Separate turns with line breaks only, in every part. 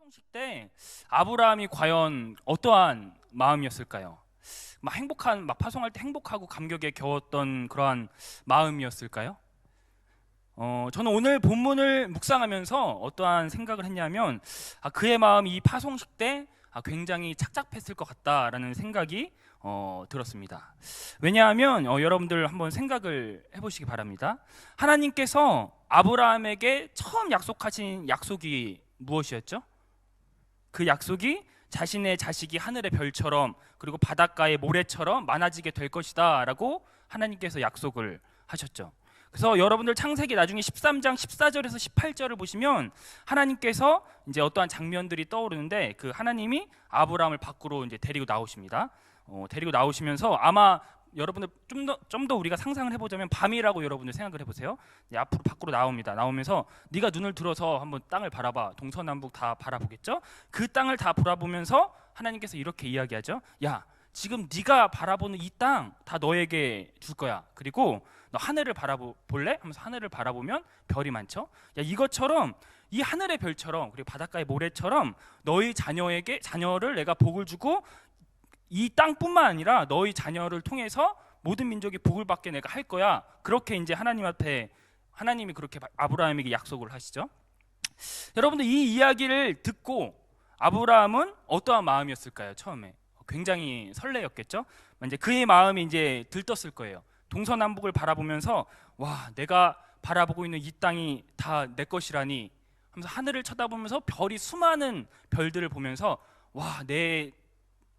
파송식 때 아브라함이 과연 어떠한 마음이었을까요? 막 파송할 때 행복하고 감격에 겨웠던 그러한 마음이었을까요? 저는 오늘 본문을 묵상하면서 어떠한 생각을 했냐면 그의 마음이 이 파송식 때 굉장히 착잡했을 것 같다라는 생각이 들었습니다. 왜냐하면 여러분들 한번 생각을 해보시기 바랍니다. 하나님께서 아브라함에게 처음 약속하신 약속이 무엇이었죠? 그 약속이 자신의 자식이 하늘의 별처럼 그리고 바닷가의 모래처럼 많아지게 될 것이다 라고 하나님께서 약속을 하셨죠. 그래서 여러분들 창세기 나중에 13장 14절에서 18절을 보시면 하나님께서 이제 어떠한 장면들이 떠오르는데 그 하나님이 아브라함을 밖으로 이제 데리고 나오십니다. 데리고 나오시면서 아마 여러분들 좀 더 우리가 상상을 해보자면 밤이라고 여러분들 생각을 해보세요. 앞으로 밖으로 나옵니다. 나오면서 네가 눈을 들어서 한번 땅을 바라봐. 동서남북 다 바라보겠죠? 그 땅을 다 바라보면서 하나님께서 이렇게 이야기하죠. 야, 지금 네가 바라보는 이 땅 다 너에게 줄 거야. 그리고 너 하늘을 바라볼래? 하면서 하늘을 바라보면 별이 많죠. 야, 이것처럼 이 하늘의 별처럼 그리고 바닷가의 모래처럼 너희 자녀를 내가 복을 주고 이 땅뿐만 아니라 너희 자녀를 통해서 모든 민족이 복을 받게 내가 할 거야. 그렇게 이제 하나님 앞에 하나님이 그렇게 아브라함에게 약속을 하시죠. 여러분들 이 이야기를 듣고 아브라함은 어떠한 마음이었을까요? 처음에 굉장히 설레였겠죠. 이제 그의 마음이 이제 들떴을 거예요. 동서남북을 바라보면서 와, 내가 바라보고 있는 이 땅이 다 내 것이라니 하면서 하늘을 쳐다보면서 별이 수많은 별들을 보면서 와, 내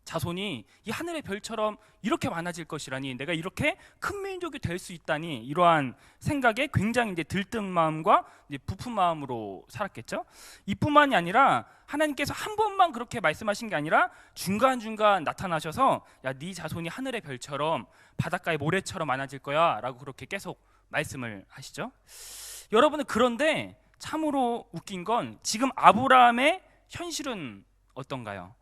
자손이 이 하늘의 별처럼 이렇게 많아질 것이라니 내가 이렇게 큰 민족이 될 수 있다니 이러한 생각에 굉장히 이제 들뜬 마음과 이제 부푼 마음으로 살았겠죠. 이뿐만이 아니라 하나님께서 한 번만 그렇게 말씀하신 게 아니라 중간중간 나타나셔서 야, 네 자손이 하늘의 별처럼 바닷가의 모래처럼 많아질 거야 라고 그렇게 계속 말씀을 하시죠. 여러분은 그런데 참으로 웃긴 건 지금 아브라함의 현실은 어떤가요?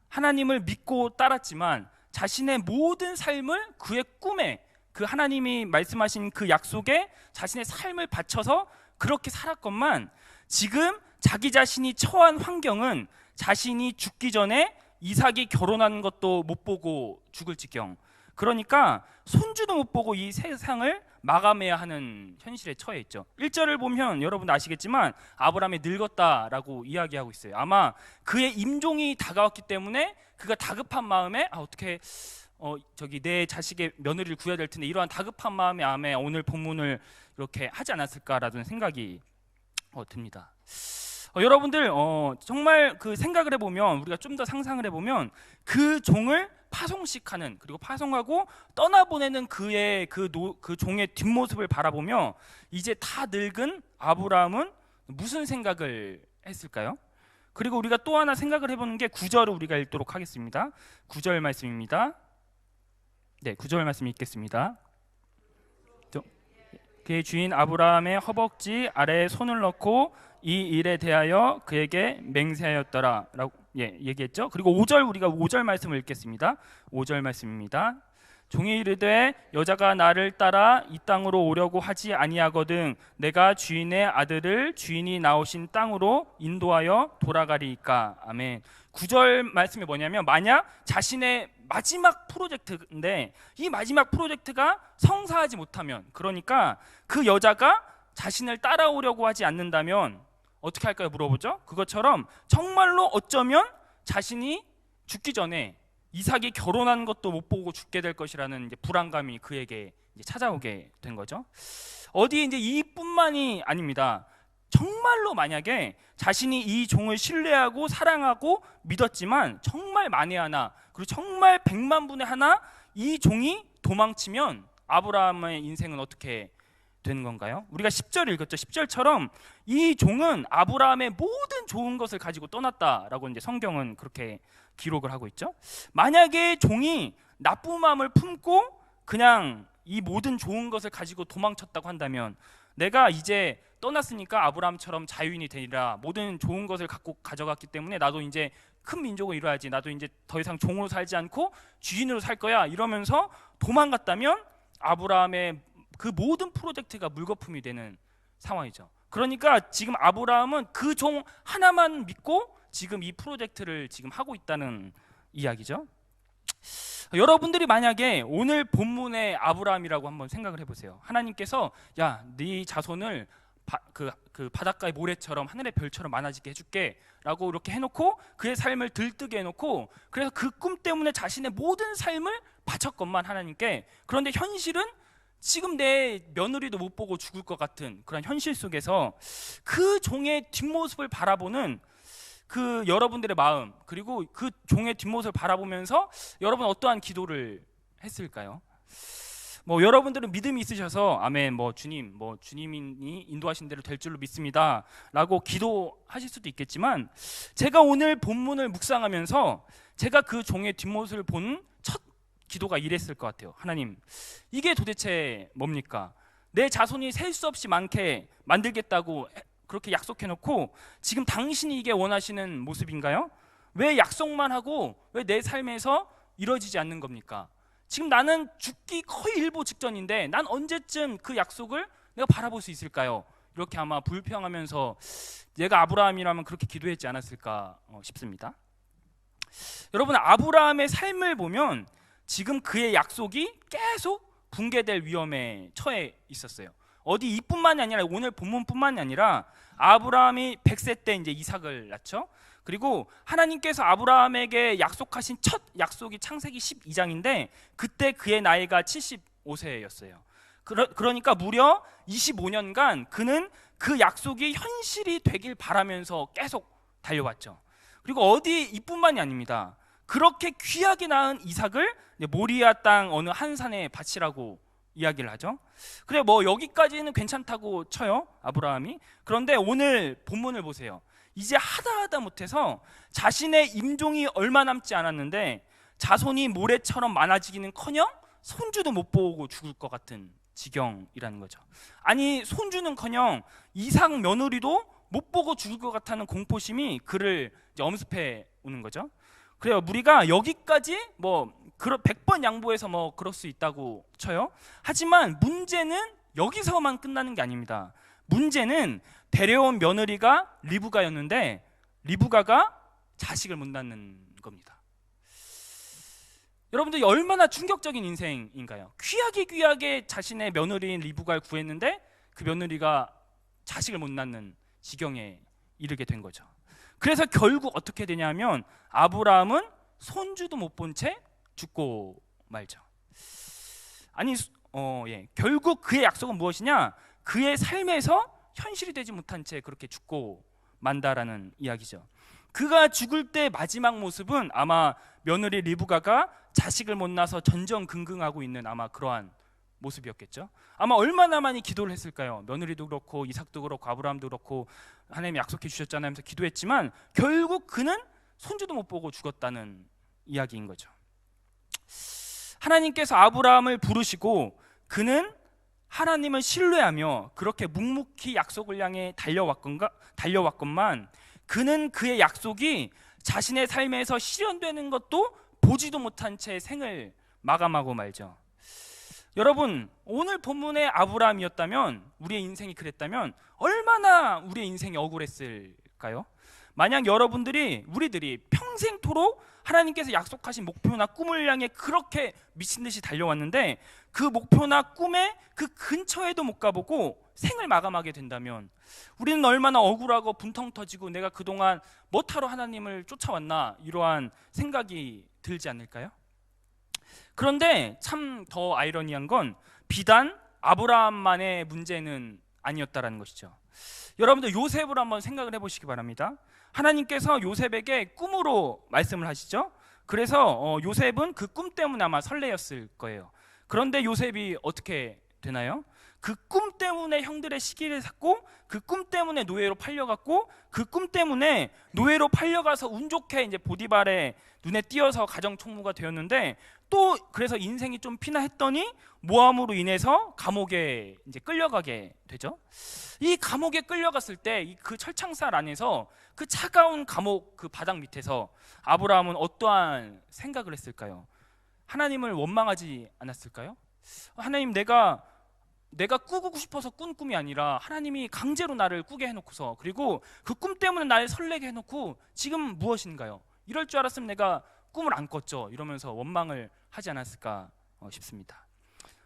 하나님을 믿고 따랐지만 자신의 모든 삶을 그의 꿈에 그 하나님이 말씀하신 그 약속에 자신의 삶을 바쳐서 그렇게 살았건만 지금 자기 자신이 처한 환경은 자신이 죽기 전에 이삭이 결혼한 것도 못 보고 죽을 지경, 그러니까 손주도 못 보고 이 세상을 마감해야 하는 현실에 처해 있죠. 1절을 보면 여러분 아시겠지만 아브라함이 늙었다라고 이야기하고 있어요. 아마 그의 임종이 다가왔기 때문에 그가 다급한 마음에 어떻게 내 자식의 며느리를 구해야 될 텐데 이러한 다급한 마음에 아마 오늘 본문을 이렇게 하지 않았을까라는 생각이 듭니다. 여러분들 정말 그 생각을 해보면 우리가 좀 더 상상을 해보면 그 종을 파송식하는 그리고 파송하고 떠나보내는 그의 그 종의 뒷모습을 바라보며 이제 다 늙은 아브라함은 무슨 생각을 했을까요? 그리고 우리가 또 하나 생각을 해보는 게 9절을 우리가 읽도록 하겠습니다. 9절 말씀입니다. 네, 9절 말씀 읽겠습니다. 그의 주인 아브라함의 허벅지 아래에 손을 넣고 이 일에 대하여 그에게 맹세하였더라 라고 얘기했죠. 그리고 5절 우리가 5절 말씀을 읽겠습니다. 5절 말씀입니다. 종이 이르되 여자가 나를 따라 이 땅으로 오려고 하지 아니하거든 내가 주인의 아들을 주인이 나오신 땅으로 인도하여 돌아가리이까. 아멘. 9절 말씀이 뭐냐면 만약 자신의 마지막 프로젝트인데 이 마지막 프로젝트가 성사하지 못하면, 그러니까 그 여자가 자신을 따라오려고 하지 않는다면 어떻게 할까요? 물어보죠. 그것처럼 정말로 어쩌면 자신이 죽기 전에 이삭이 결혼한 것도 못 보고 죽게 될 것이라는 이제 불안감이 그에게 이제 찾아오게 된 거죠. 어디 이제 이뿐만이 아닙니다. 정말로 만약에 자신이 이 종을 신뢰하고 사랑하고 믿었지만 정말 만에 하나 그리고 정말 100만 분의 하나 이 종이 도망치면 아브라함의 인생은 어떻게 되는 건가요? 우리가 10절을 읽었죠. 10절처럼 이 종은 아브라함의 모든 좋은 것을 가지고 떠났다라고 이제 성경은 그렇게 기록을 하고 있죠. 만약에 종이 나쁜 마음을 품고 그냥 이 모든 좋은 것을 가지고 도망쳤다고 한다면 내가 이제 떠났으니까 아브라함처럼 자유인이 되리라, 모든 좋은 것을 갖고 가져갔기 때문에 나도 이제 큰 민족을 이뤄야지, 나도 이제 더 이상 종으로 살지 않고 주인으로 살 거야 이러면서 도망갔다면 아브라함의 그 모든 프로젝트가 물거품이 되는 상황이죠. 그러니까 지금 아브라함은 그 종 하나만 믿고 지금 이 프로젝트를 지금 하고 있다는 이야기죠. 여러분들이 만약에 오늘 본문의 아브라함이라고 한번 생각을 해보세요. 하나님께서 야, 네 자손을 그 바닷가의 모래처럼 하늘의 별처럼 많아지게 해줄게 라고 이렇게 해놓고 그의 삶을 들뜨게 해놓고, 그래서 그 꿈 때문에 자신의 모든 삶을 바쳤건만 하나님께. 그런데 현실은 지금 내 며느리도 못 보고 죽을 것 같은 그런 현실 속에서 그 종의 뒷모습을 바라보는 그 여러분들의 마음, 그리고 그 종의 뒷모습을 바라보면서 여러분 어떠한 기도를 했을까요? 뭐 여러분들은 믿음이 있으셔서 아멘, 뭐 주님, 뭐 주님이 인도하신 대로 될 줄로 믿습니다 라고 기도하실 수도 있겠지만, 제가 오늘 본문을 묵상하면서 제가 그 종의 뒷모습을 본 첫 기도가 이랬을 것 같아요. 하나님, 이게 도대체 뭡니까? 내 자손이 셀 수 없이 많게 만들겠다고 그렇게 약속해놓고 지금 당신이 이게 원하시는 모습인가요? 왜 약속만 하고 왜 내 삶에서 이루어지지 않는 겁니까? 지금 나는 죽기 거의 일보 직전인데 난 언제쯤 그 약속을 내가 바라볼 수 있을까요? 이렇게 아마 불평하면서 얘가 아브라함이라면 그렇게 기도했지 않았을까 싶습니다. 여러분, 아브라함의 삶을 보면 지금 그의 약속이 계속 붕괴될 위험에 처해 있었어요. 어디 이뿐만이 아니라 오늘 본문뿐만이 아니라 아브라함이 100세 때 이제 이삭을 낳죠. 그리고 하나님께서 아브라함에게 약속하신 첫 약속이 창세기 12장인데 그때 그의 나이가 75세였어요. 그러니까 무려 25년간 그는 그 약속이 현실이 되길 바라면서 계속 달려왔죠. 그리고 어디 이뿐만이 아닙니다. 그렇게 귀하게 낳은 이삭을 모리아 땅 어느 한 산에 바치라고 이야기를 하죠. 그래, 뭐 여기까지는 괜찮다고 쳐요, 아브라함이. 그런데 오늘 본문을 보세요. 이제 하다 못해서 자신의 임종이 얼마 남지 않았는데 자손이 모래처럼 많아지기는커녕 손주도 못 보고 죽을 것 같은 지경이라는 거죠. 아니, 손주는커녕 이삭 며느리도 못 보고 죽을 것 같다는 공포심이 그를 이제 엄습해 오는 거죠. 그래요, 우리가 여기까지 뭐 100번 양보해서 뭐 그럴 수 있다고 쳐요. 하지만 문제는 여기서만 끝나는 게 아닙니다. 문제는 데려온 며느리가 리브가였는데 리브가가 자식을 못 낳는 겁니다. 여러분들 얼마나 충격적인 인생인가요? 귀하게 자신의 며느리인 리브가를 구했는데 그 며느리가 자식을 못 낳는 지경에 이르게 된 거죠. 그래서 결국 어떻게 되냐면 아브라함은 손주도 못 본 채 죽고 말죠. 아니, 결국 그의 약속은 무엇이냐? 그의 삶에서 현실이 되지 못한 채 그렇게 죽고 만다라는 이야기죠. 그가 죽을 때 마지막 모습은 아마 며느리 리브가가 자식을 못 낳아서 전전긍긍하고 있는 아마 그러한 모습이었겠죠. 아마 얼마나 많이 기도를 했을까요? 며느리도 그렇고 이삭도 그렇고 아브라함도 그렇고 하나님이 약속해 주셨잖아요 하면서 기도했지만 결국 그는 손주도 못 보고 죽었다는 이야기인 거죠. 하나님께서 아브라함을 부르시고 그는 하나님을 신뢰하며 그렇게 묵묵히 약속을 향해 달려왔건만 그는 그의 약속이 자신의 삶에서 실현되는 것도 보지도 못한 채 생을 마감하고 말죠. 여러분, 오늘 본문의 아브라함이었다면, 우리의 인생이 그랬다면 얼마나 우리의 인생이 억울했을까요? 만약 우리들이 평생토록 하나님께서 약속하신 목표나 꿈을 향해 그렇게 미친 듯이 달려왔는데 그 목표나 꿈에 그 근처에도 못 가보고 생을 마감하게 된다면 우리는 얼마나 억울하고 분통 터지고 내가 그동안 뭐하러 하나님을 쫓아왔나 이러한 생각이 들지 않을까요? 그런데 참 더 아이러니한 건 비단 아브라함만의 문제는 아니었다라는 것이죠. 여러분들 요셉을 한번 생각을 해보시기 바랍니다. 하나님께서 요셉에게 꿈으로 말씀을 하시죠. 그래서 요셉은 그 꿈 때문에 아마 설레었을 거예요. 그런데 요셉이 어떻게 되나요? 그 꿈 때문에 형들의 시기를 샀고 그 꿈 때문에 노예로 팔려갔고 그 꿈 때문에 노예로 팔려가서 운 좋게 이제 보디발의 눈에 띄어서 가정 총무가 되었는데 또 그래서 인생이 좀 피나했더니 모함으로 인해서 감옥에 이제 끌려가게 되죠. 이 감옥에 끌려갔을 때 그 철창살 안에서 그 차가운 감옥 그 바닥 밑에서 아브라함은 어떠한 생각을 했을까요? 하나님을 원망하지 않았을까요? 하나님, 내가 내가 꾸고 싶어서 꾼 꿈이 아니라 하나님이 강제로 나를 꾸게 해놓고서, 그리고 그 꿈 때문에 나를 설레게 해놓고 지금 무엇인가요? 이럴 줄 알았으면 내가 꿈을 안 꿨죠. 이러면서 원망을 하지 않았을까 싶습니다.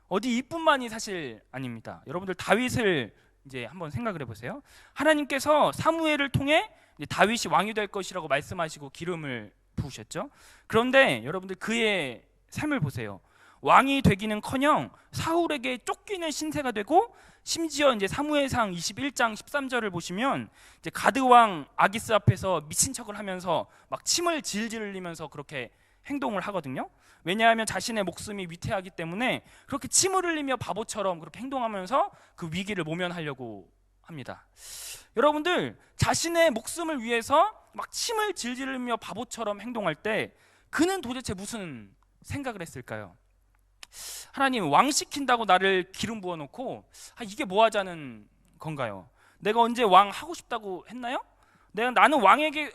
어디 이뿐만이 사실 아닙니다. 여러분들 다윗을 이제 한번 생각을 해보세요. 하나님께서 사무엘을 통해 다윗이 왕이 될 것이라고 말씀하시고 기름을 부으셨죠. 그런데 여러분들 그의 삶을 보세요. 왕이 되기는커녕 사울에게 쫓기는 신세가 되고, 심지어 이제 사무엘상 21장 13절을 보시면 이제 가드 왕 아기스 앞에서 미친 척을 하면서 막 침을 질질 흘리면서 그렇게 행동을 하거든요. 왜냐하면 자신의 목숨이 위태하기 때문에 그렇게 침을 흘리며 바보처럼 그렇게 행동하면서 그 위기를 모면하려고 합니다. 여러분들 자신의 목숨을 위해서 막 침을 질질 흘리며 바보처럼 행동할 때 그는 도대체 무슨 생각을 했을까요? 하나님, 왕 시킨다고 나를 기름 부어놓고 이게 뭐 하자는 건가요? 내가 언제 왕 하고 싶다고 했나요? 나는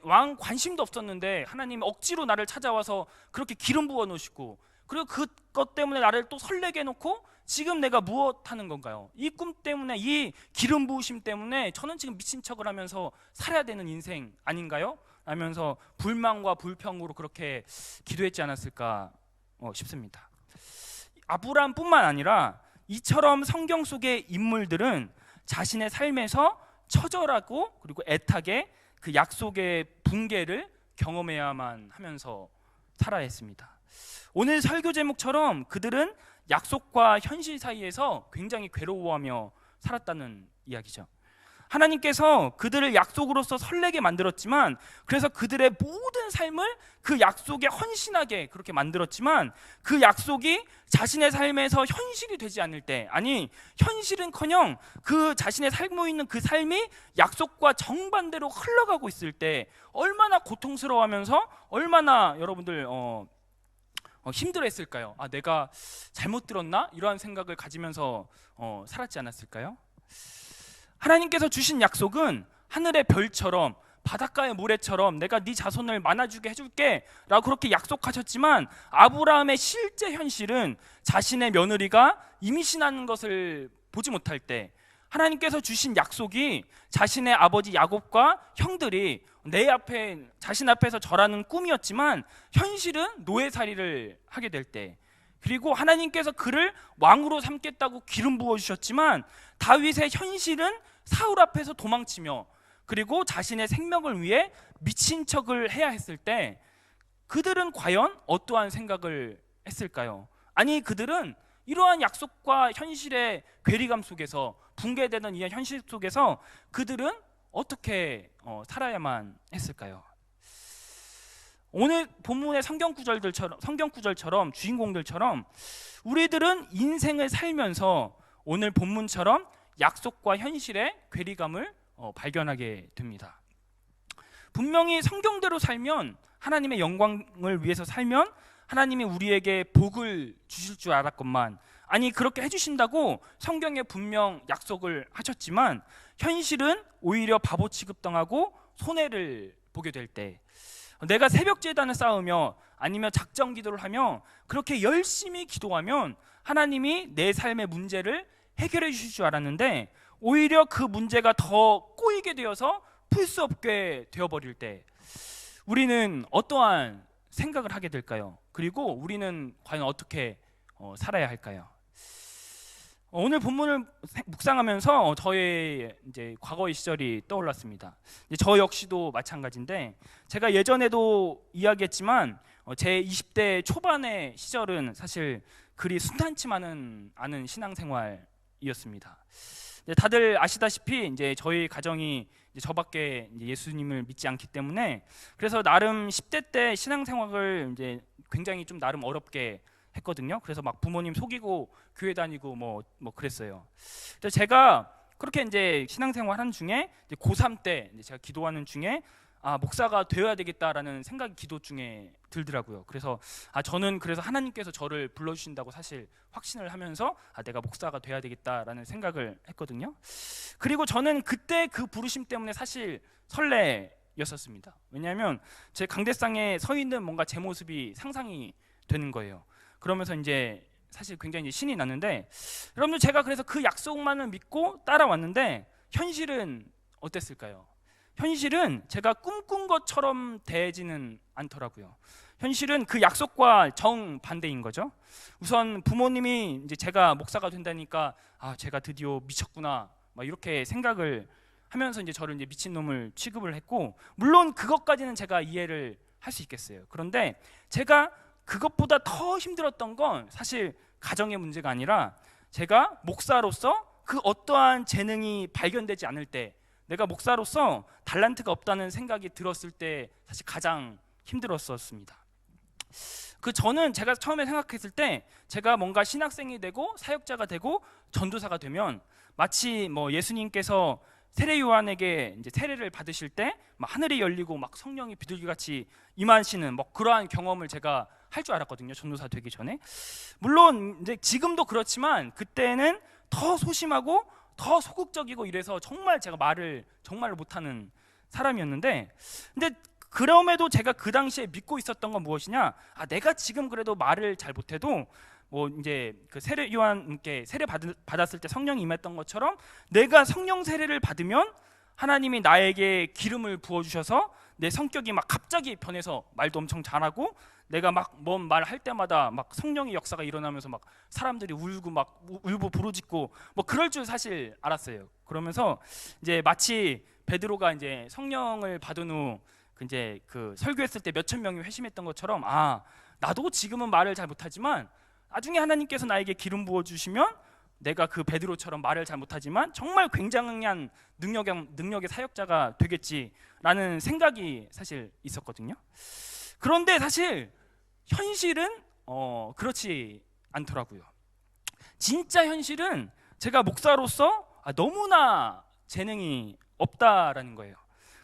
왕 관심도 없었는데 하나님 억지로 나를 찾아와서 그렇게 기름 부어 놓으시고, 그리고 그것 때문에 나를 또 설레게 해놓고 지금 내가 무엇 하는 건가요? 이 꿈 때문에, 이 기름 부으심 때문에 저는 지금 미친 척을 하면서 살아야 되는 인생 아닌가요? 하면서 불만과 불평으로 그렇게 기도했지 않았을까 싶습니다. 아브라함뿐만 아니라 이처럼 성경 속의 인물들은 자신의 삶에서 처절하고 그리고 애타게 그 약속의 붕괴를 경험해야만 하면서 살아야 했습니다. 오늘 설교 제목처럼 그들은 약속과 현실 사이에서 굉장히 괴로워하며 살았다는 이야기죠. 하나님께서 그들을 약속으로서 설레게 만들었지만, 그래서 그들의 모든 삶을 그 약속에 헌신하게 그렇게 만들었지만, 그 약속이 자신의 삶에서 현실이 되지 않을 때, 아니 현실은커녕 그 자신의 살고 있는 그 삶이 약속과 정반대로 흘러가고 있을 때 얼마나 고통스러워하면서 얼마나 여러분들 힘들어했을까요? 내가 잘못 들었나? 이러한 생각을 가지면서 살았지 않았을까요? 하나님께서 주신 약속은 하늘의 별처럼 바닷가의 모래처럼 내가 네 자손을 많아지게 해줄게 라고 그렇게 약속하셨지만, 아브라함의 실제 현실은 자신의 며느리가 임신하는 것을 보지 못할 때 하나님께서 주신 약속이 자신의 아버지 야곱과 형들이 자신 앞에서 절하는 꿈이었지만 현실은 노예살이를 하게 될 때, 그리고 하나님께서 그를 왕으로 삼겠다고 기름 부어주셨지만 다윗의 현실은 사울 앞에서 도망치며 그리고 자신의 생명을 위해 미친 척을 해야 했을 때 그들은 과연 어떠한 생각을 했을까요? 아니, 그들은 이러한 약속과 현실의 괴리감 속에서, 붕괴되는 이 현실 속에서 그들은 어떻게 살아야만 했을까요? 오늘 본문의 성경 구절처럼 주인공들처럼 우리들은 인생을 살면서 오늘 본문처럼 약속과 현실의 괴리감을 발견하게 됩니다. 분명히 성경대로 살면, 하나님의 영광을 위해서 살면 하나님이 우리에게 복을 주실 줄 알았건만, 아니 그렇게 해주신다고 성경에 분명 약속을 하셨지만 현실은 오히려 바보 취급당하고 손해를 보게 될 때, 내가 새벽 제단을 쌓으며 아니면 작정 기도를 하며 그렇게 열심히 기도하면 하나님이 내 삶의 문제를 해결해 주실 줄 알았는데 오히려 그 문제가 더 꼬이게 되어서 풀 수 없게 되어버릴 때 우리는 어떠한 생각을 하게 될까요? 그리고 우리는 과연 어떻게 살아야 할까요? 오늘 본문을 묵상하면서 저의 이제 과거의 시절이 떠올랐습니다. 저 역시도 마찬가지인데, 제가 예전에도 이야기했지만 제 20대 초반의 시절은 사실 그리 순탄치만은 않은 신앙생활이었습니다. 다들 아시다시피 이제 저희 가정이 이제 저밖에 이제 예수님을 믿지 않기 때문에, 그래서 나름 10대 때 신앙생활을 이제 굉장히 좀 나름 어렵게 했거든요. 그래서 막 부모님 속이고 교회 다니고 뭐 그랬어요. 그래서 제가 그렇게 이제 신앙생활 하는 중에 이제 고3 때 이제 제가 기도하는 중에 목사가 되어야 되겠다라는 생각이 기도 중에 들더라고요. 그래서 저는 그래서 하나님께서 저를 불러주신다고 사실 확신을 하면서 내가 목사가 되어야 되겠다라는 생각을 했거든요. 그리고 저는 그때 그 부르심 때문에 사실 설레였었습니다. 왜냐하면 제 강대상에 서 있는 뭔가 제 모습이 상상이 되는 거예요. 그러면서 이제 사실 굉장히 이제 신이 났는데, 여러분들 제가 그래서 그 약속만을 믿고 따라왔는데 현실은 어땠을까요? 현실은 제가 꿈꾼 것처럼 되지는 않더라고요. 현실은 그 약속과 정반대인 거죠. 우선 부모님이 이제 제가 목사가 된다니까 제가 드디어 미쳤구나 막 이렇게 생각을 하면서 이제 저를 이제 미친놈을 취급을 했고, 물론 그것까지는 제가 이해를 할 수 있겠어요. 그런데 제가 그것보다 더 힘들었던 건 사실 가정의 문제가 아니라, 제가 목사로서 그 어떠한 재능이 발견되지 않을 때, 내가 목사로서 달란트가 없다는 생각이 들었을 때 사실 가장 힘들었었습니다. 저는 제가 처음에 생각했을 때 제가 뭔가 신학생이 되고 사역자가 되고 전도사가 되면 마치 뭐 예수님께서 세례 요한에게 이제 세례를 받으실 때 막 하늘이 열리고 막 성령이 비둘기같이 임하시는 뭐 그러한 경험을 제가 할 줄 알았거든요. 전도사 되기 전에. 물론 이제 지금도 그렇지만 그때는 더 소심하고 더 소극적이고 이래서 정말 제가 말을 정말 못하는 사람이었는데, 근데 그럼에도 제가 그 당시에 믿고 있었던 건 무엇이냐? 내가 지금 그래도 말을 잘 못해도 뭐 이제 그 세례 요한께 세례 받았을 때 성령이 임했던 것처럼 내가 성령 세례를 받으면 하나님이 나에게 기름을 부어 주셔서 내 성격이 막 갑자기 변해서 말도 엄청 잘하고, 내가 막 뭔 말 할 때마다 막 성령의 역사가 일어나면서 막 사람들이 울고 부르짖고 뭐 그럴 줄 사실 알았어요. 그러면서 이제 마치 베드로가 이제 성령을 받은 후 이제 그 설교했을 때 몇천 명이 회심했던 것처럼, 나도 지금은 말을 잘 못하지만 나중에 하나님께서 나에게 기름 부어 주시면 내가 그 베드로처럼 말을 잘 못하지만 정말 굉장한 능력의 사역자가 되겠지라는 생각이 사실 있었거든요. 그런데 사실 현실은 그렇지 않더라고요. 진짜 현실은 제가 목사로서 너무나 재능이 없다라는 거예요.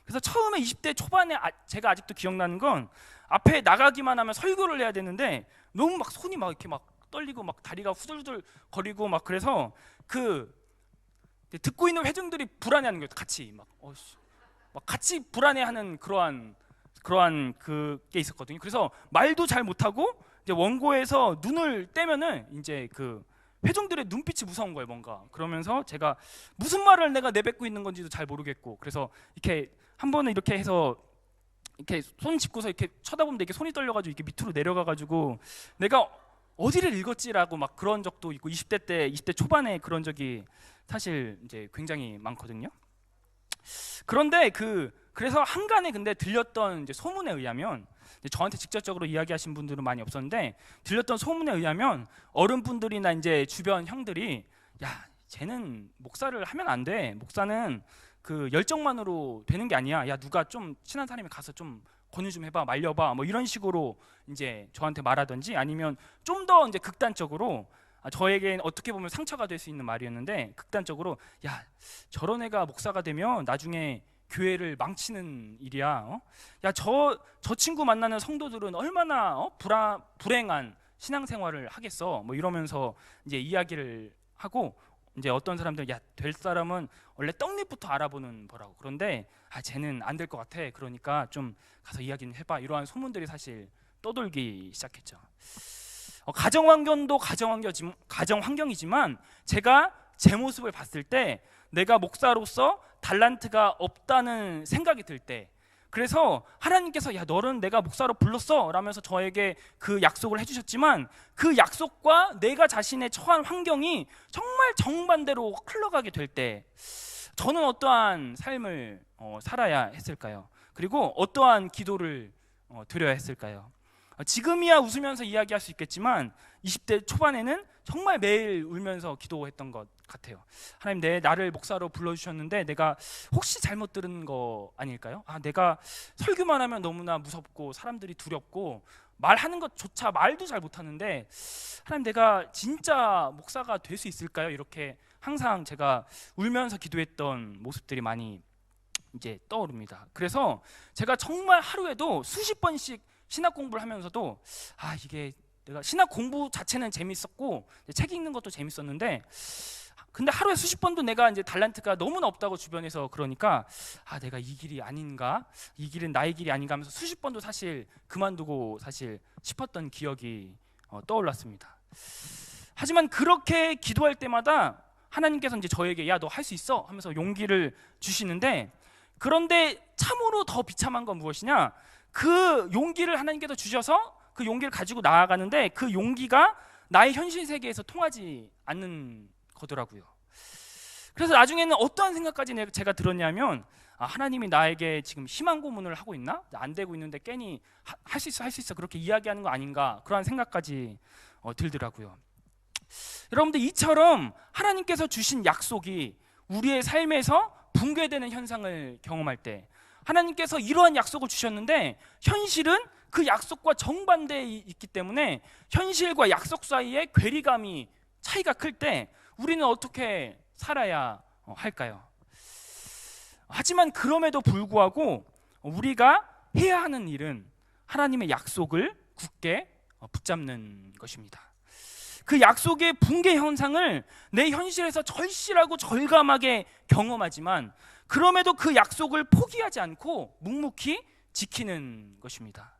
그래서 처음에 20대 초반에 제가 아직도 기억나는 건, 앞에 나가기만 하면 설교를 해야 되는데 너무 막 손이 막 이렇게 막 떨리고 막 다리가 후들후들 거리고 막, 그래서 그 듣고 있는 회중들이 불안해하는 거예요. 같이 막 같이 불안해하는 그러한 그게 있었거든요. 그래서 말도 잘 못하고 이제 원고에서 눈을 떼면은 이제 그 회중들의 눈빛이 무서운 거예요. 뭔가 그러면서 제가 무슨 말을 내가 내뱉고 있는 건지도 잘 모르겠고, 그래서 이렇게 한 번은 이렇게 해서 이렇게 손 짚고서 이렇게 쳐다보는데 이게 손이 떨려가지고 이게 밑으로 내려가가지고 내가 어디를 읽었지라고 막 그런 적도 있고, 20대 초반에 그런 적이 사실 이제 굉장히 많거든요. 그런데 그래서 한간에 근데 들렸던 이제 소문에 의하면, 저한테 직접적으로 이야기하신 분들은 많이 없었는데 들렸던 소문에 의하면 어른분들이나 이제 주변 형들이, 야, 쟤는 목사를 하면 안 돼. 목사는 그 열정만으로 되는 게 아니야. 야, 누가 좀 친한 사람이 가서 좀 권유 좀 해봐, 말려봐, 뭐 이런 식으로 이제 저한테 말하든지, 아니면 좀 더 이제 극단적으로, 저에겐 어떻게 보면 상처가 될 수 있는 말이었는데 극단적으로, 야, 저런 애가 목사가 되면 나중에 교회를 망치는 일이야. 야, 저 친구 만나는 성도들은 얼마나 불행한 신앙생활을 하겠어. 뭐 이러면서 이제 이야기를 하고, 이제 어떤 사람들은, 야, 될 사람은 원래 떡잎부터 알아보는 거라고. 그런데 쟤는 안 될 것 같아. 그러니까 좀 가서 이야기는 해봐. 이러한 소문들이 사실 떠돌기 시작했죠. 가정 환경이지만 제가 제 모습을 봤을 때, 내가 목사로서 달란트가 없다는 생각이 들 때, 그래서 하나님께서, 야, 너는 내가 목사로 불렀어 라면서 저에게 그 약속을 해주셨지만, 그 약속과 내가 자신의 처한 환경이 정말 정반대로 흘러가게 될 때 저는 어떠한 삶을 살아야 했을까요? 그리고 어떠한 기도를 드려야 했을까요? 지금이야 웃으면서 이야기할 수 있겠지만 20대 초반에는 정말 매일 울면서 기도했던 것 같아요. 하나님, 나를 목사로 불러주셨는데 내가 혹시 잘못 들은 거 아닐까요? 내가 설교만 하면 너무나 무섭고 사람들이 두렵고 말하는 것조차 말도 잘 못하는데, 하나님, 내가 진짜 목사가 될 수 있을까요? 이렇게 항상 제가 울면서 기도했던 모습들이 많이 이제 떠오릅니다. 그래서 제가 정말 하루에도 수십 번씩 신학 공부를 하면서도, 이게 내가 신학 공부 자체는 재밌었고 책 읽는 것도 재밌었는데, 근데 하루에 수십 번도 내가 이제 달란트가 너무나 없다고 주변에서 그러니까, 내가 이 길이 아닌가, 이 길은 나의 길이 아닌가 하면서 수십 번도 사실 그만두고 사실 싶었던 기억이 떠올랐습니다. 하지만 그렇게 기도할 때마다 하나님께서 이제 저에게 야, 너 할 수 있어 하면서 용기를 주시는데, 그런데 참으로 더 비참한 건 무엇이냐? 그 용기를 하나님께서 주셔서 그 용기를 가지고 나아가는데 그 용기가 나의 현실 세계에서 통하지 않는 거더라고요. 그래서 나중에는 어떠한 생각까지 제가 들었냐면, 하나님이 나에게 지금 희망 고문을 하고 있나? 안 되고 있는데 괜히 할 수 있어 할 수 있어 그렇게 이야기하는 거 아닌가, 그러한 생각까지 들더라고요. 여러분들, 이처럼 하나님께서 주신 약속이 우리의 삶에서 붕괴되는 현상을 경험할 때, 하나님께서 이러한 약속을 주셨는데 현실은 그 약속과 정반대에 있기 때문에 현실과 약속 사이에 괴리감이 차이가 클 때 우리는 어떻게 살아야 할까요? 하지만 그럼에도 불구하고 우리가 해야 하는 일은 하나님의 약속을 굳게 붙잡는 것입니다. 그 약속의 붕괴 현상을 내 현실에서 절실하고 절감하게 경험하지만 그럼에도 그 약속을 포기하지 않고 묵묵히 지키는 것입니다.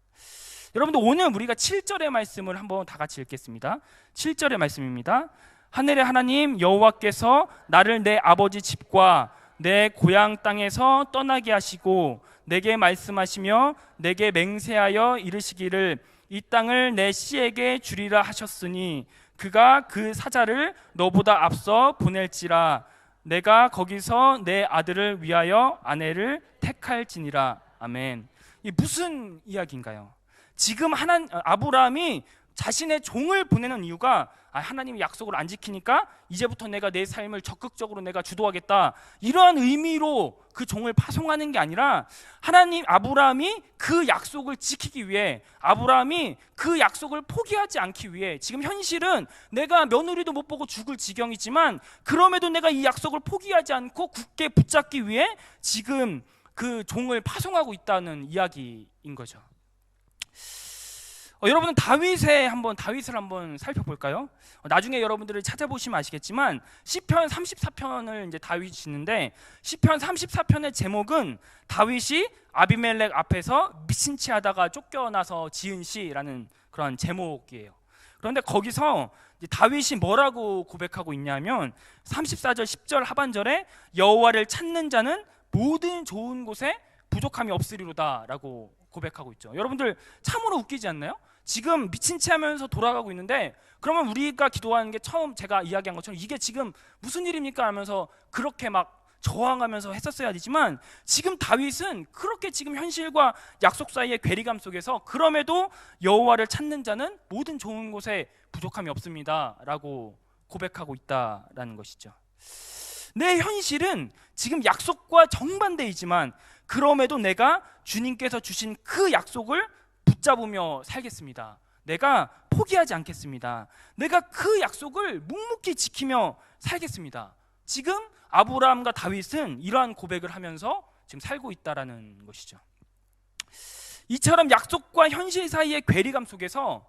여러분들, 오늘 우리가 7절의 말씀을 한번 다 같이 읽겠습니다. 7절의 말씀입니다. 하늘의 하나님 여호와께서 나를 내 아버지 집과 내 고향 땅에서 떠나게 하시고 내게 말씀하시며 내게 맹세하여 이르시기를 이 땅을 내 씨에게 주리라 하셨으니 그가 그 사자를 너보다 앞서 보낼지라. 내가 거기서 내 아들을 위하여 아내를 택할지니라. 아멘. 이 무슨 이야기인가요? 지금 아브라함이 자신의 종을 보내는 이유가 하나님이 약속을 안 지키니까 이제부터 내가 내 삶을 적극적으로 내가 주도하겠다, 이러한 의미로 그 종을 파송하는 게 아니라 아브라함이 그 약속을 지키기 위해, 아브라함이 그 약속을 포기하지 않기 위해, 지금 현실은 내가 며느리도 못 보고 죽을 지경이지만 그럼에도 내가 이 약속을 포기하지 않고 굳게 붙잡기 위해 지금 그 종을 파송하고 있다는 이야기인 거죠. 여러분은 다윗을 한번 살펴볼까요? 나중에 여러분들을 찾아보시면 아시겠지만 시편 34편을 이제 다윗이 짓는데, 시편 34편의 제목은 다윗이 아비멜렉 앞에서 미친 체 하다가 쫓겨나서 지은 시라는 그런 제목이에요. 그런데 거기서 다윗이 뭐라고 고백하고 있냐면 34절 10절 하반절에 여호와를 찾는 자는 모든 좋은 곳에 부족함이 없으리로다 라고 고백하고 있죠. 여러분들, 참으로 웃기지 않나요? 지금 미친 체 하면서 돌아가고 있는데, 그러면 우리가 기도하는 게 처음 제가 이야기한 것처럼 이게 지금 무슨 일입니까 하면서 그렇게 막 저항하면서 했었어야 되지만, 지금 다윗은 그렇게 지금 현실과 약속 사이의 괴리감 속에서 그럼에도 여호와를 찾는 자는 모든 좋은 곳에 부족함이 없습니다 라고 고백하고 있다라는 것이죠. 내 현실은 지금 약속과 정반대이지만 그럼에도 내가 주님께서 주신 그 약속을 붙잡으며 살겠습니다. 내가 포기하지 않겠습니다. 내가 그 약속을 묵묵히 지키며 살겠습니다. 지금 아브라함과 다윗은 이러한 고백을 하면서 지금 살고 있다라는 것이죠. 이처럼 약속과 현실 사이의 괴리감 속에서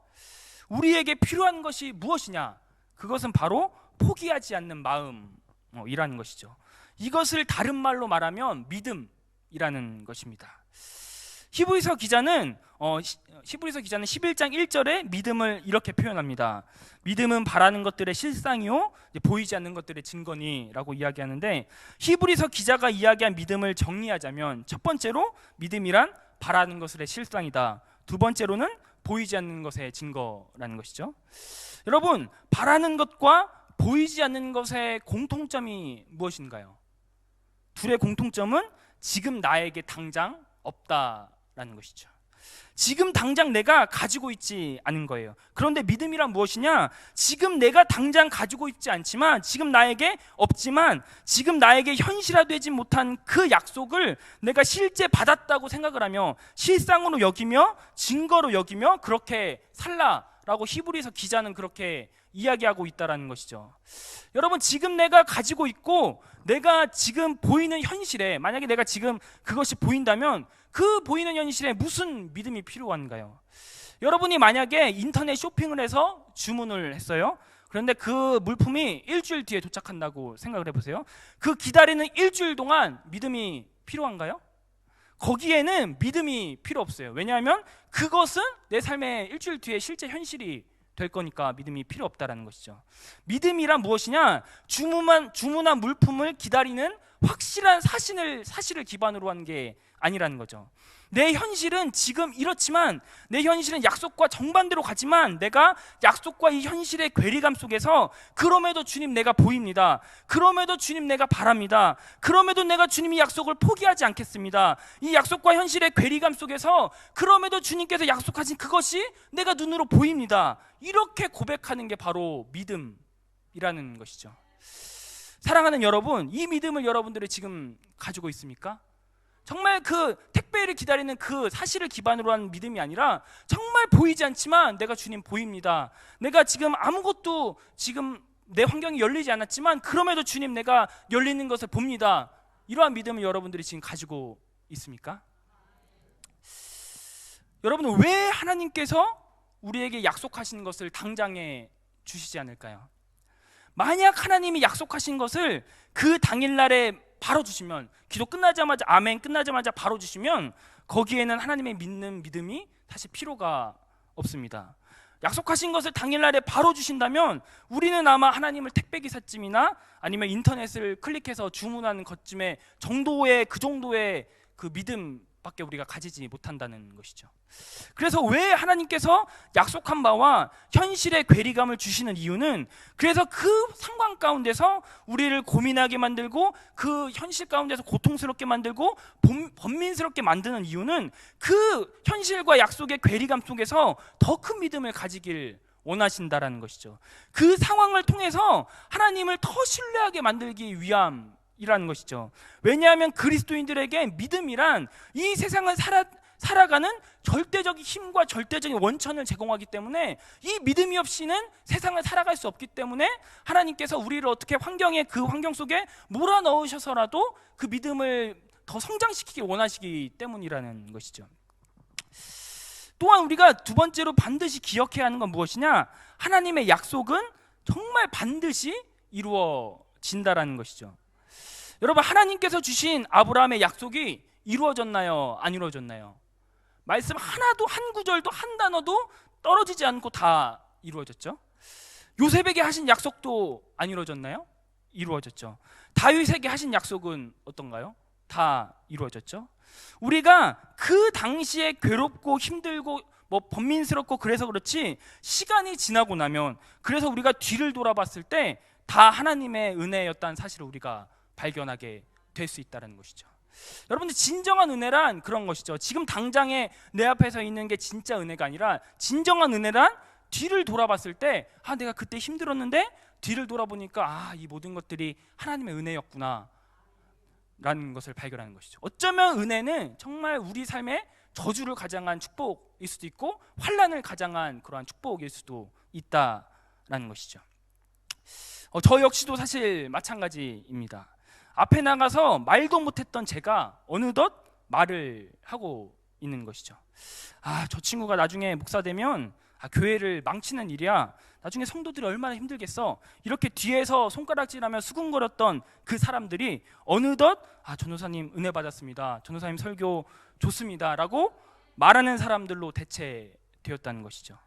우리에게 필요한 것이 무엇이냐? 그것은 바로 포기하지 않는 마음이라는 것이죠. 이것을 다른 말로 말하면 믿음이라는 것입니다. 히브리서 기자는 11장 1절에 믿음을 이렇게 표현합니다. 믿음은 바라는 것들의 실상이요 보이지 않는 것들의 증거니 라고 이야기하는데, 히브리서 기자가 이야기한 믿음을 정리하자면 첫 번째로 믿음이란 바라는 것의 실상이다. 두 번째로는 보이지 않는 것의 증거라는 것이죠. 여러분, 바라는 것과 보이지 않는 것의 공통점이 무엇인가요? 둘의 공통점은 지금 나에게 당장 없다라는 것이죠. 지금 당장 내가 가지고 있지 않은 거예요. 그런데 믿음이란 무엇이냐? 지금 내가 당장 가지고 있지 않지만, 지금 나에게 없지만, 지금 나에게 현실화되지 못한 그 약속을 내가 실제 받았다고 생각을 하며 실상으로 여기며 증거로 여기며 그렇게 살라라고 히브리서 기자는 그렇게 이야기하고 있다라는 것이죠. 여러분, 지금 내가 가지고 있고 내가 지금 보이는 현실에, 만약에 내가 지금 그것이 보인다면 그 보이는 현실에 무슨 믿음이 필요한가요? 여러분이 만약에 인터넷 쇼핑을 해서 주문을 했어요. 그런데 그 물품이 일주일 뒤에 도착한다고 생각을 해보세요. 그 기다리는 일주일 동안 믿음이 필요한가요? 거기에는 믿음이 필요 없어요. 왜냐하면 그것은 내 삶의 일주일 뒤에 실제 현실이 될 거니까 믿음이 필요 없다라는 것이죠. 믿음이란 무엇이냐? 주문한 물품을 기다리는 확실한 사실을 기반으로 한 게 아니라는 거죠. 내 현실은 지금 이렇지만, 내 현실은 약속과 정반대로 가지만, 내가 약속과 이 현실의 괴리감 속에서 그럼에도 주님 내가 보입니다. 그럼에도 주님 내가 바랍니다. 그럼에도 내가 주님이 약속을 포기하지 않겠습니다. 이 약속과 현실의 괴리감 속에서 그럼에도 주님께서 약속하신 그것이 내가 눈으로 보입니다. 이렇게 고백하는 게 바로 믿음이라는 것이죠. 사랑하는 여러분, 이 믿음을 여러분들이 지금 가지고 있습니까? 정말 그 택배를 기다리는 그 사실을 기반으로 한 믿음이 아니라, 정말 보이지 않지만 내가 주님 보입니다. 내가 지금 아무것도 지금 내 환경이 열리지 않았지만 그럼에도 주님 내가 열리는 것을 봅니다. 이러한 믿음을 여러분들이 지금 가지고 있습니까? 여러분은 왜 하나님께서 우리에게 약속하신 것을 당장에 주시지 않을까요? 만약 하나님이 약속하신 것을 그 당일날에 바로 주시면, 기도 끝나자마자 아멘 끝나자마자 바로 주시면 거기에는 하나님의 믿는 믿음이 사실 필요가 없습니다. 약속하신 것을 당일날에 바로 주신다면 우리는 아마 하나님을 택배기사쯤이나 아니면 인터넷을 클릭해서 주문하는 것쯤의 정도의 그 믿음밖에 우리가 가지지 못한다는 것이죠. 그래서 왜 하나님께서 약속한 바와 현실의 괴리감을 주시는 이유는, 그래서 그 상황 가운데서 우리를 고민하게 만들고 그 현실 가운데서 고통스럽게 만들고 번민스럽게 만드는 이유는, 그 현실과 약속의 괴리감 속에서 더 큰 믿음을 가지길 원하신다라는 것이죠. 그 상황을 통해서 하나님을 더 신뢰하게 만들기 위함이라는 것이죠. 왜냐하면 그리스도인들에게 믿음이란 이 세상을 살아가는 절대적인 힘과 절대적인 원천을 제공하기 때문에, 이 믿음이 없이는 세상을 살아갈 수 없기 때문에 하나님께서 우리를 어떻게 그 환경 속에 몰아넣으셔서라도 그 믿음을 더 성장시키기 원하시기 때문이라는 것이죠. 또한 우리가 두 번째로 반드시 기억해야 하는 건 무엇이냐? 하나님의 약속은 정말 반드시 이루어진다라는 것이죠. 여러분, 하나님께서 주신 아브라함의 약속이 이루어졌나요? 안 이루어졌나요? 말씀 하나도, 한 구절도, 한 단어도 떨어지지 않고 다 이루어졌죠. 요셉에게 하신 약속도 안 이루어졌나요? 이루어졌죠. 다윗에게 하신 약속은 어떤가요? 다 이루어졌죠. 우리가 그 당시에 괴롭고 힘들고 번민스럽고 그래서 그렇지, 시간이 지나고 나면, 그래서 우리가 뒤를 돌아봤을 때 다 하나님의 은혜였다는 사실을 우리가 발견하게 될 수 있다는 것이죠. 여러분들, 진정한 은혜란 그런 것이죠. 지금 당장에 내 앞에서 있는 게 진짜 은혜가 아니라, 진정한 은혜란 뒤를 돌아봤을 때, 내가 그때 힘들었는데 뒤를 돌아보니까 이 모든 것들이 하나님의 은혜였구나 라는 것을 발견하는 것이죠. 어쩌면 은혜는 정말 우리 삶에 저주를 가장한 축복일 수도 있고 환난을 가장한 그러한 축복일 수도 있다라는 것이죠. 저 역시도 사실 마찬가지입니다. 앞에 나가서 말도 못했던 제가 어느덧 말을 하고 있는 것이죠. 저 친구가 나중에 목사 되면 교회를 망치는 일이야. 나중에 성도들이 얼마나 힘들겠어. 이렇게 뒤에서 손가락질하며 수군거렸던 그 사람들이 어느덧 전도사님 은혜 받았습니다, 전도사님 설교 좋습니다 라고 말하는 사람들로 대체되었다는 것이죠.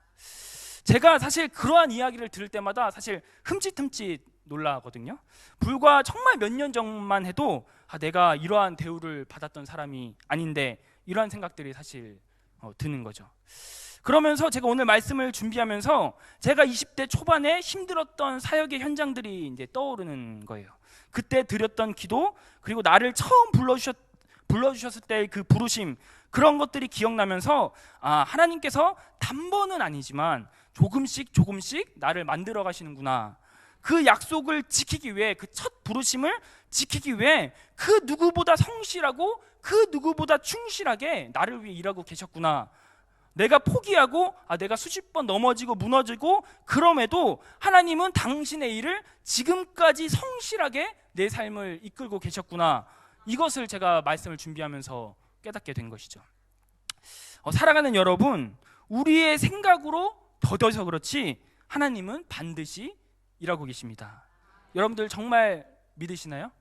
제가 사실 그러한 이야기를 들을 때마다 사실 흠칫흠칫 놀라거든요. 불과 정말 몇 년 전만 해도 내가 이러한 대우를 받았던 사람이 아닌데, 이러한 생각들이 사실 드는 거죠. 그러면서 제가 오늘 말씀을 준비하면서 제가 20대 초반에 힘들었던 사역의 현장들이 이제 떠오르는 거예요. 그때 드렸던 기도, 그리고 나를 처음 불러주셨을 때의 그 부르심, 그런 것들이 기억나면서 하나님께서 단번은 아니지만 조금씩 나를 만들어 가시는구나. 그 약속을 지키기 위해, 그 첫 부르심을 지키기 위해 그 누구보다 성실하고 그 누구보다 충실하게 나를 위해 일하고 계셨구나. 내가 포기하고 내가 수십 번 넘어지고 무너지고 그럼에도 하나님은 당신의 일을 지금까지 성실하게 내 삶을 이끌고 계셨구나. 이것을 제가 말씀을 준비하면서 깨닫게 된 것이죠. 사랑하는 여러분, 우리의 생각으로 더뎌서 그렇지 하나님은 반드시 일하고 계십니다. 여러분들 정말 믿으시나요?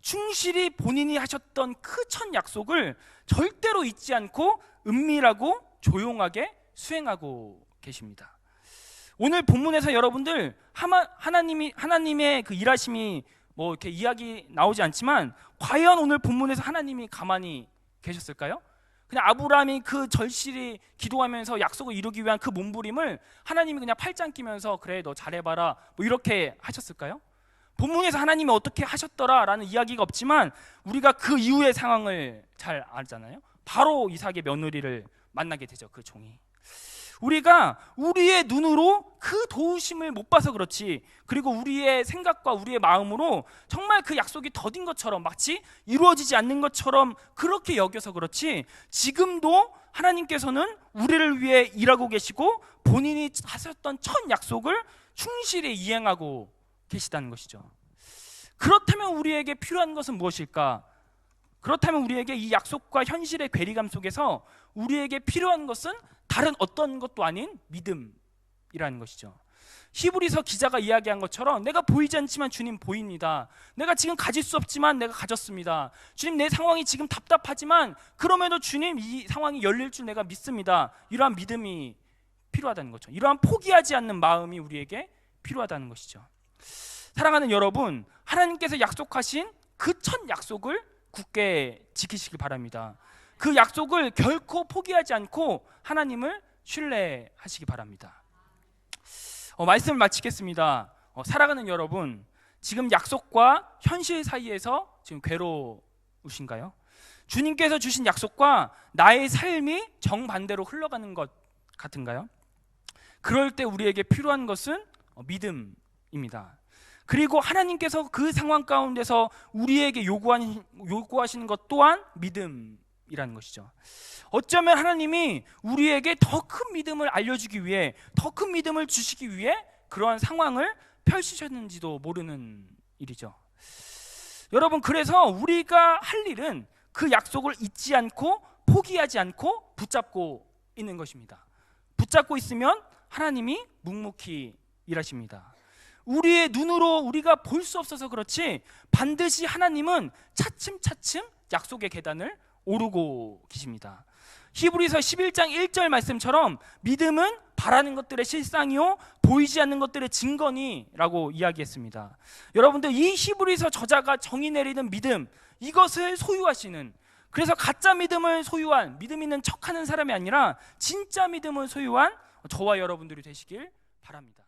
충실히 본인이 하셨던 그 첫 약속을 절대로 잊지 않고 은밀하고 조용하게 수행하고 계십니다. 오늘 본문에서 여러분들 하나님의 그 일하심이 뭐 이렇게 이야기 나오지 않지만 과연 오늘 본문에서 하나님이 가만히 계셨을까요? 그냥 아브라함이 그 절실히 기도하면서 약속을 이루기 위한 그 몸부림을 하나님이 그냥 팔짱 끼면서 그래 너 잘해봐라 뭐 이렇게 하셨을까요? 본문에서 하나님이 어떻게 하셨더라라는 이야기가 없지만 우리가 그 이후의 상황을 잘 알잖아요. 바로 이삭의 며느리를 만나게 되죠. 그 종이. 우리가 우리의 눈으로 그 도우심을 못 봐서 그렇지, 그리고 우리의 생각과 우리의 마음으로 정말 그 약속이 더딘 것처럼 마치 이루어지지 않는 것처럼 그렇게 여겨서 그렇지, 지금도 하나님께서는 우리를 위해 일하고 계시고 본인이 하셨던 첫 약속을 충실히 이행하고 계시다는 것이죠. 그렇다면 우리에게 필요한 것은 무엇일까? 그렇다면 우리에게 이 약속과 현실의 괴리감 속에서 우리에게 필요한 것은 다른 어떤 것도 아닌 믿음이라는 것이죠. 히브리서 기자가 이야기한 것처럼 내가 보이지 않지만 주님 보입니다. 내가 지금 가질 수 없지만 내가 가졌습니다. 주님, 내 상황이 지금 답답하지만 그럼에도 주님 이 상황이 열릴 줄 내가 믿습니다. 이러한 믿음이 필요하다는 거죠. 이러한 포기하지 않는 마음이 우리에게 필요하다는 것이죠. 사랑하는 여러분, 하나님께서 약속하신 그 첫 약속을 굳게 지키시길 바랍니다. 그 약속을 결코 포기하지 않고 하나님을 신뢰하시기 바랍니다. 말씀을 마치겠습니다. 살아가는 여러분, 지금 약속과 현실 사이에서 지금 괴로우신가요? 주님께서 주신 약속과 나의 삶이 정반대로 흘러가는 것 같은가요? 그럴 때 우리에게 필요한 것은 믿음입니다. 그리고 하나님께서 그 상황 가운데서 우리에게 요구하시는 것 또한 믿음이라는 것이죠. 어쩌면 하나님이 우리에게 더 큰 믿음을 알려주기 위해, 더 큰 믿음을 주시기 위해 그러한 상황을 펼치셨는지도 모르는 일이죠. 여러분, 그래서 우리가 할 일은 그 약속을 잊지 않고 포기하지 않고 붙잡고 있는 것입니다. 붙잡고 있으면 하나님이 묵묵히 일하십니다. 우리의 눈으로 우리가 볼 수 없어서 그렇지 반드시 하나님은 차츰차츰 약속의 계단을 오르고 계십니다. 히브리서 11장 1절 말씀처럼 믿음은 바라는 것들의 실상이요 보이지 않는 것들의 증거니라고 이야기했습니다. 여러분들, 이 히브리서 저자가 정의 내리는 믿음, 이것을 소유하시는, 그래서 가짜 믿음을 소유한, 믿음 있는 척하는 사람이 아니라 진짜 믿음을 소유한 저와 여러분들이 되시길 바랍니다.